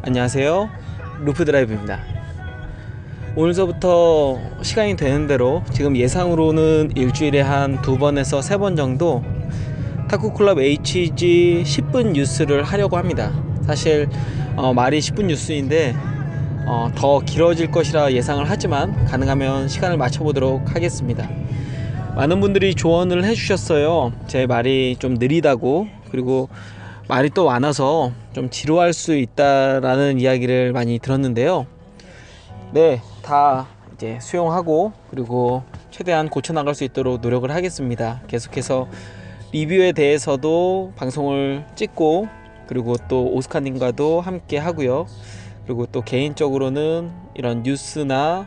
안녕하세요, 루프드라이브입니다. 오늘서부터 시간이 되는 대로 지금 예상으로는 일주일에 한 2번에서 3번 정도 탁구클럽 HG 10분 뉴스를 하려고 합니다. 사실 말이 10분 뉴스인데 더 길어질 것이라 예상을 하지만 가능하면 시간을 맞춰보도록 하겠습니다. 많은 분들이 조언을 해주셨어요. 제 말이 좀 느리다고, 그리고 말이 또 많아서 좀 지루할 수 있다라는 이야기를 많이 들었는데요. 네, 다 이제 수용하고 그리고 최대한 고쳐나갈 수 있도록 노력을 하겠습니다. 계속해서 리뷰에 대해서도 방송을 찍고, 그리고 또 오스카님과도 함께 하고요. 그리고 또 개인적으로는 이런 뉴스나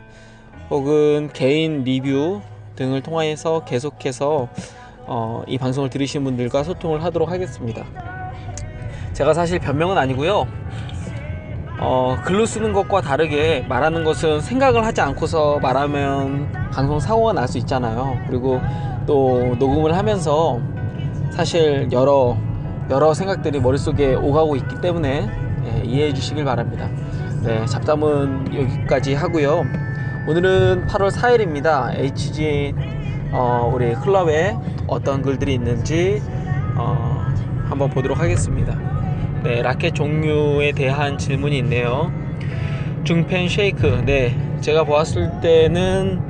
혹은 개인 리뷰 등을 통해서 계속해서 이 방송을 들으시는 분들과 소통을 하도록 하겠습니다. 제가 사실 변명은 아니고요. 글로 쓰는 것과 다르게 말하는 것은 생각을 하지 않고서 말하면 방송 사고가 날 수 있잖아요. 그리고 또 녹음을 하면서 사실 여러 생각들이 머릿속에 오가고 있기 때문에 이해해 주시길 바랍니다. 네, 잡담은 여기까지 하고요. 오늘은 8월 4일입니다. HG 우리 클럽에 어떤 글들이 있는지 한번 보도록 하겠습니다. 네, 라켓 종류에 대한 질문이 있네요. 중펜 쉐이크. 네, 제가 보았을 때는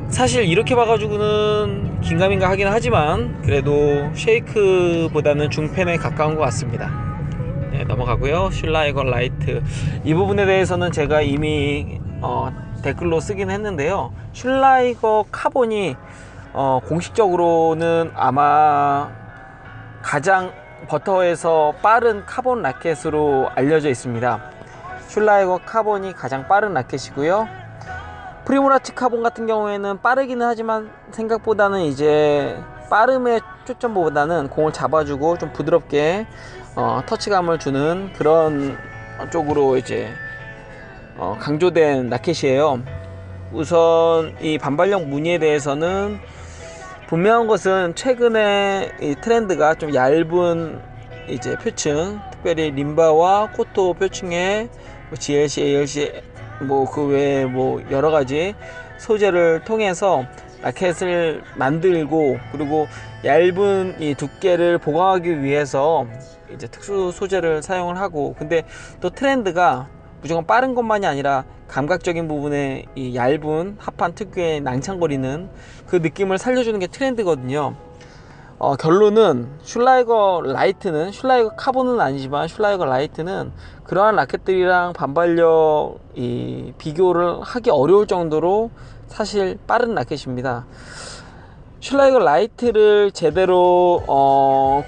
사실 이렇게 봐가지고는 긴가민가 하긴 하지만 그래도 쉐이크보다는 중펜에 가까운 것 같습니다. 네, 넘어가고요. 슐라이거 라이트, 이 부분에 대해서는 제가 이미 댓글로 쓰긴 했는데요. 슐라이거 카본이 공식적으로는 아마 가장 버터에서 빠른 카본 라켓으로 알려져 있습니다. 슐라이거 카본이 가장 빠른 라켓이고요. 프리모라치 카본 같은 경우에는 빠르기는 하지만 생각보다는 이제 빠름의 초점보다는 공을 잡아주고 좀 부드럽게 터치감을 주는 그런 쪽으로 이제 강조된 라켓이에요. 우선 이 반발력 무늬에 대해서는 분명한 것은 최근에 이 트렌드가 좀 얇은 이제 표층, 특별히 림바와 코토 표층의 GLC, ALC 그 외에 여러 가지 소재를 통해서 라켓을 만들고, 그리고 얇은 이 두께를 보강하기 위해서 이제 특수 소재를 사용을 하고, 근데 또 트렌드가 무조건 빠른 것만이 아니라 감각적인 부분에 이 얇은 합판 특유의 낭창거리는 그 느낌을 살려주는 게 트렌드거든요. 결론은 슐라이거 라이트는, 슐라이거 카본은 아니지만 슐라이거 라이트는 그러한 라켓들이랑 반발력 비교를 하기 어려울 정도로 사실 빠른 라켓입니다. 슐라이거 라이트를 제대로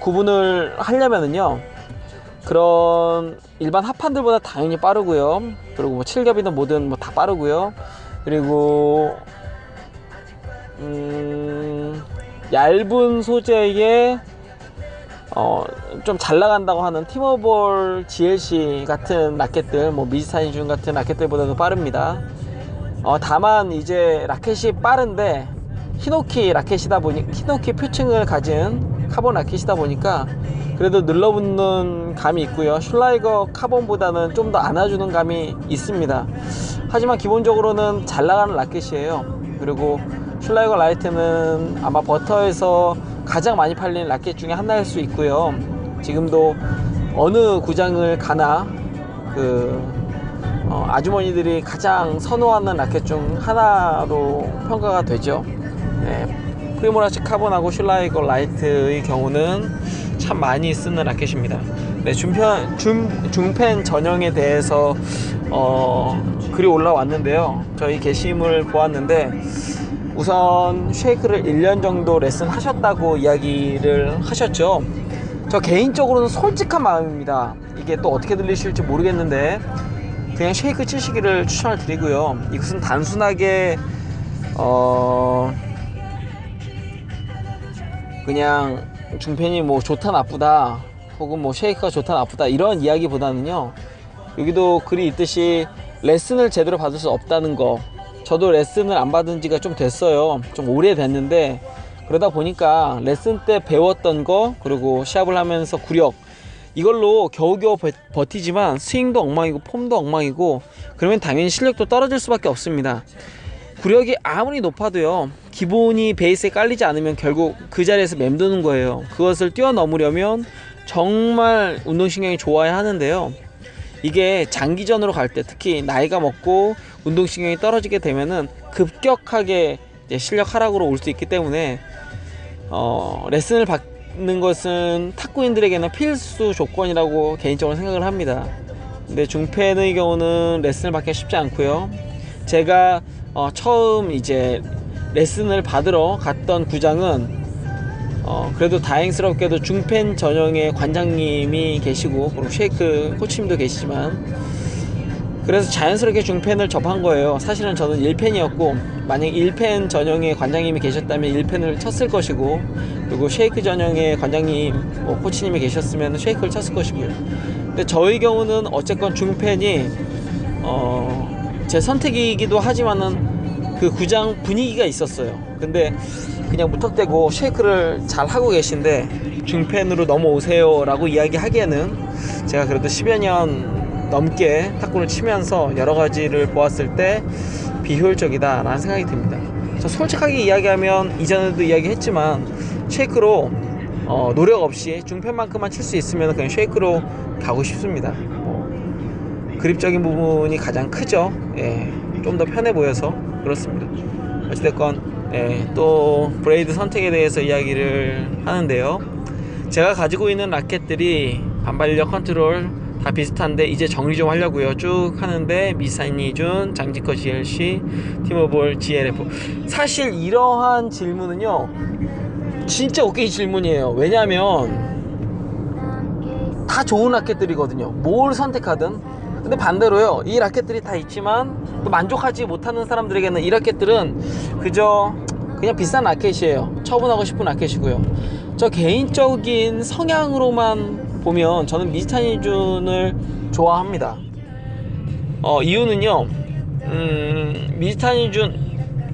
구분을 하려면은요, 그런 일반 합판들보다 당연히 빠르고요. 그리고 7겹이든 뭐든 다 빠르고요. 그리고 얇은 소재에 좀 잘 나간다고 하는 티머볼 GLC 같은 라켓들, 미즈타니준 같은 라켓들보다도 빠릅니다. 다만 이제 라켓이 빠른데 히노키 라켓이다 보니, 히노키 표층을 가진 카본 라켓이다 보니까 그래도 늘러붙는 감이 있고요. 슐라이거 카본보다는 좀 더 안아주는 감이 있습니다. 하지만 기본적으로는 잘 나가는 라켓이에요. 그리고 슐라이거 라이트는 아마 버터에서 가장 많이 팔리는 라켓 중에 하나일 수 있고요. 지금도 어느 구장을 가나 아주머니들이 가장 선호하는 라켓 중 하나로 평가가 되죠. 네, 프리모라치 카본하고 슐라이거 라이트의 경우는 참 많이 쓰는 라켓입니다. 네, 중펜 전형에 대해서 글이 올라왔는데요. 저희 게시물 보았는데 우선 쉐이크를 1년 정도 레슨 하셨다고 이야기를 하셨죠. 저 개인적으로는 솔직한 마음입니다. 이게 또 어떻게 들리실지 모르겠는데 그냥 쉐이크 치시기를 추천을 드리고요. 이것은 단순하게 그냥 중펜이 좋다 나쁘다, 혹은 쉐이크가 좋다 나쁘다 이런 이야기보다는요, 여기도 글이 있듯이 레슨을 제대로 받을 수 없다는 거. 저도 레슨을 안 받은 지가 좀 됐어요. 좀 오래 됐는데 그러다 보니까 레슨 때 배웠던 거, 그리고 시합을 하면서 구력, 이걸로 겨우겨우 버티지만 스윙도 엉망이고 폼도 엉망이고, 그러면 당연히 실력도 떨어질 수밖에 없습니다. 구력이 아무리 높아도요, 기본이 베이스에 깔리지 않으면 결국 그 자리에서 맴도는 거예요. 그것을 뛰어넘으려면 정말 운동신경이 좋아야 하는데요, 이게 장기전으로 갈 때, 특히 나이가 먹고 운동신경이 떨어지게 되면은 급격하게 이제 실력 하락으로 올 수 있기 때문에 레슨을 받는 것은 탁구인들에게는 필수 조건이라고 개인적으로 생각을 합니다. 근데 중팬의 경우는 레슨을 받기가 쉽지 않고요. 제가 처음 이제 레슨을 받으러 갔던 구장은 그래도 다행스럽게도 중팬 전용의 관장님이 계시고, 그리고 쉐이크 코치님도 계시지만, 그래서 자연스럽게 중팬을 접한 거예요. 사실은 저는 1팬이었고, 만약 1팬 전용의 관장님이 계셨다면 1팬을 쳤을 것이고, 그리고 쉐이크 전용의 관장님, 코치님이 계셨으면 쉐이크를 쳤을 것이고요. 근데 저의 경우는 어쨌건 중팬이 제 선택이기도 하지만은 그 구장 분위기가 있었어요. 근데 그냥 무턱대고 쉐이크를 잘 하고 계신데 중팬으로 넘어오세요 라고 이야기하기에는, 제가 그래도 10여 년 넘게 탁구를 치면서 여러 가지를 보았을 때 비효율적이다 라는 생각이 듭니다. 저 솔직하게 이야기하면, 이전에도 이야기했지만, 쉐이크로 노력 없이 중팬만큼만 칠 수 있으면 그냥 쉐이크로 가고 싶습니다. 그립적인 부분이 가장 크죠. 예, 좀 더 편해 보여서 그렇습니다. 어찌됐건 또 브레이드 선택에 대해서 이야기를 하는데요, 제가 가지고 있는 라켓들이 반발력, 컨트롤 다 비슷한데 이제 정리 좀 하려고요. 쭉 하는데 미사니준, 장지커 GLC, 티모볼 GLF. 사실 이러한 질문은요 진짜 웃긴 질문이에요. 왜냐면 다 좋은 라켓들이거든요, 뭘 선택하든. 근데 반대로요, 이 라켓들이 다 있지만 또 만족하지 못하는 사람들에게는 이 라켓들은 그냥 비싼 라켓이에요. 처분하고 싶은 라켓이고요. 저 개인적인 성향으로만 보면 저는 미즈타니준을 좋아합니다. 이유는요, 미즈타니준,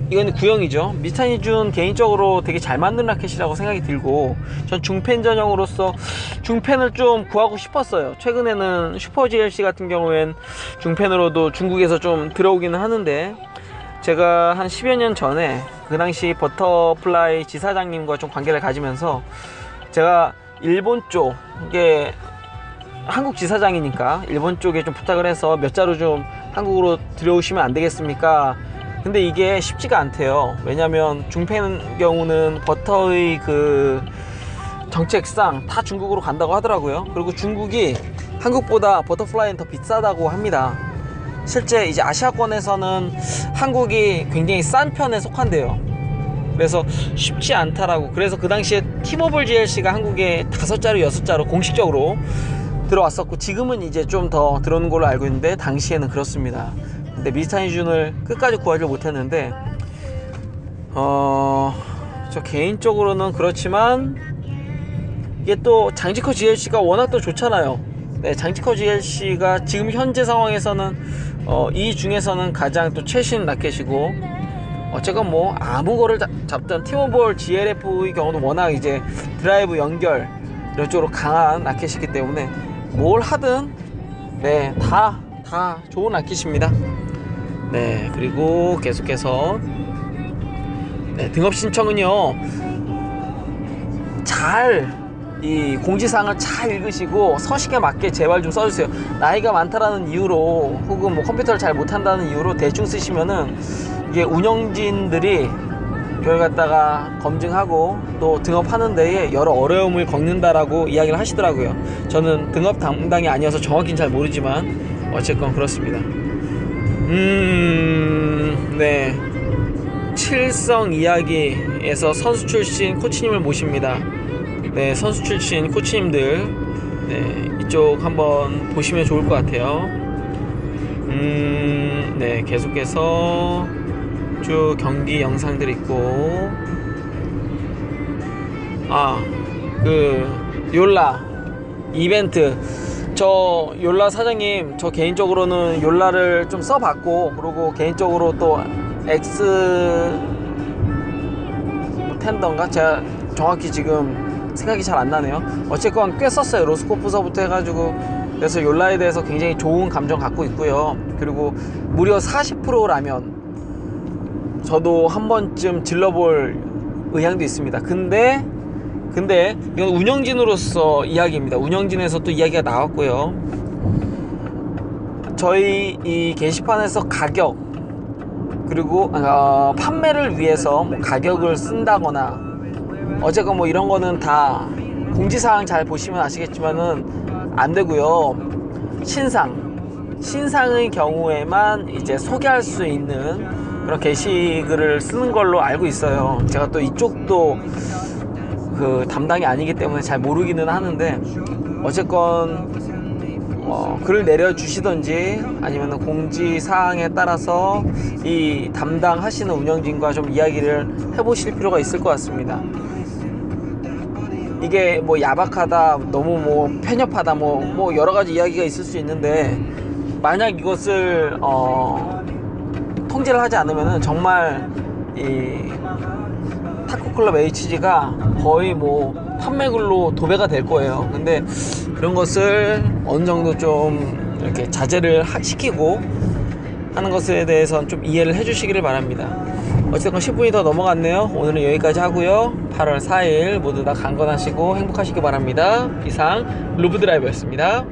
이건 구형이죠. 미즈타니준 개인적으로 되게 잘 만든 라켓이라고 생각이 들고, 전 중팬 전용으로서 중팬을 좀 구하고 싶었어요. 최근에는 슈퍼 GLC 같은 경우엔 중팬으로도 중국에서 좀 들어오기는 하는데, 제가 한 10여 년 전에 그 당시 버터플라이 지사장님과 좀 관계를 가지면서, 제가 일본 쪽에, 한국 지사장이니까 일본 쪽에 좀 부탁을 해서 몇 자루 좀 한국으로 들여오시면 안 되겠습니까? 근데 이게 쉽지가 않대요. 왜냐면 중팬 경우는 버터의 그 정책상 다 중국으로 간다고 하더라고요. 그리고 중국이 한국보다 버터플라이는 더 비싸다고 합니다. 실제 이제 아시아권에서는 한국이 굉장히 싼 편에 속한대요. 그래서 쉽지 않다라고. 그래서 그 당시에 티모볼 GLC가 한국에 5자루 6자루 공식적으로 들어왔었고, 지금은 이제 좀 더 들어오는 걸로 알고 있는데 당시에는 그렇습니다. 근데 미즈타니준을 끝까지 구하지 못했는데, 저 개인적으로는 그렇지만 이게 또 장지커 GLC가 워낙 또 좋잖아요. 네, 장지커 GLC가 지금 현재 상황에서는 이 중에서는 가장 또 최신 라켓이고, 어쨌건 뭐 아무 거를 잡던 티모볼 GLF의 경우도 워낙 이제 드라이브 연결 이런 쪽으로 강한 라켓이기 때문에 뭘 하든 다 좋은 라켓입니다. 네, 그리고 계속해서 등업 신청은요, 이 공지사항을 잘 읽으시고 서식에 맞게 제발 좀 써주세요. 나이가 많다라는 이유로, 혹은 뭐 컴퓨터를 잘 못한다는 이유로 대충 쓰시면은 이게 운영진들이 그걸 갖다가 검증하고 또 등업하는 데에 여러 어려움을 겪는다라고 이야기를 하시더라고요. 저는 등업 담당이 아니어서 정확히는 잘 모르지만 어쨌건 그렇습니다. 네, 칠성 이야기에서 선수 출신 코치님을 모십니다. 네, 선수 출신 코치님들, 이쪽 한번 보시면 좋을 것 같아요. 네, 계속해서 쭉 경기 영상들 있고, 욜라 이벤트, 저 욜라 사장님, 저 개인적으로는 욜라를 좀 써봤고, 그리고 개인적으로 또 X 텐던가, 제가 정확히 지금 생각이 잘 안 나네요. 어쨌건 꽤 썼어요. 로스코프서부터 해가지고. 그래서 욜라에 대해서 굉장히 좋은 감정 갖고 있고요. 그리고 무려 40%라면 저도 한 번쯤 질러볼 의향도 있습니다. 근데 이건 운영진으로서 이야기입니다. 운영진에서 또 이야기가 나왔고요. 저희 이 게시판에서 가격 그리고 판매를 위해서 뭐 가격을 쓴다거나 어쨌건 뭐 이런 거는 다 공지사항 잘 보시면 아시겠지만은 안 되고요. 신상의 경우에만 이제 소개할 수 있는 그런 게시글을 쓰는 걸로 알고 있어요. 제가 또 이쪽도 그 담당이 아니기 때문에 잘 모르기는 하는데 어쨌건 글을 내려주시던지 아니면 공지사항에 따라서 이 담당하시는 운영진과 좀 이야기를 해보실 필요가 있을 것 같습니다. 이게 뭐 야박하다, 너무 뭐 편협하다, 뭐 여러 가지 이야기가 있을 수 있는데 만약 이것을 통제를 하지 않으면은 정말 이 탁구클럽 HG가 거의 뭐 판매글로 도배가 될 거예요. 근데 그런 것을 어느 정도 좀 이렇게 자제를 시키고 하는 것에 대해서는 좀 이해를 해주시기를 바랍니다. 어쨌든 10분이 더 넘어갔네요. 오늘은 여기까지 하고요. 8월 4일 모두 다 강건하시고 행복하시기 바랍니다. 이상 루브드라이버였습니다.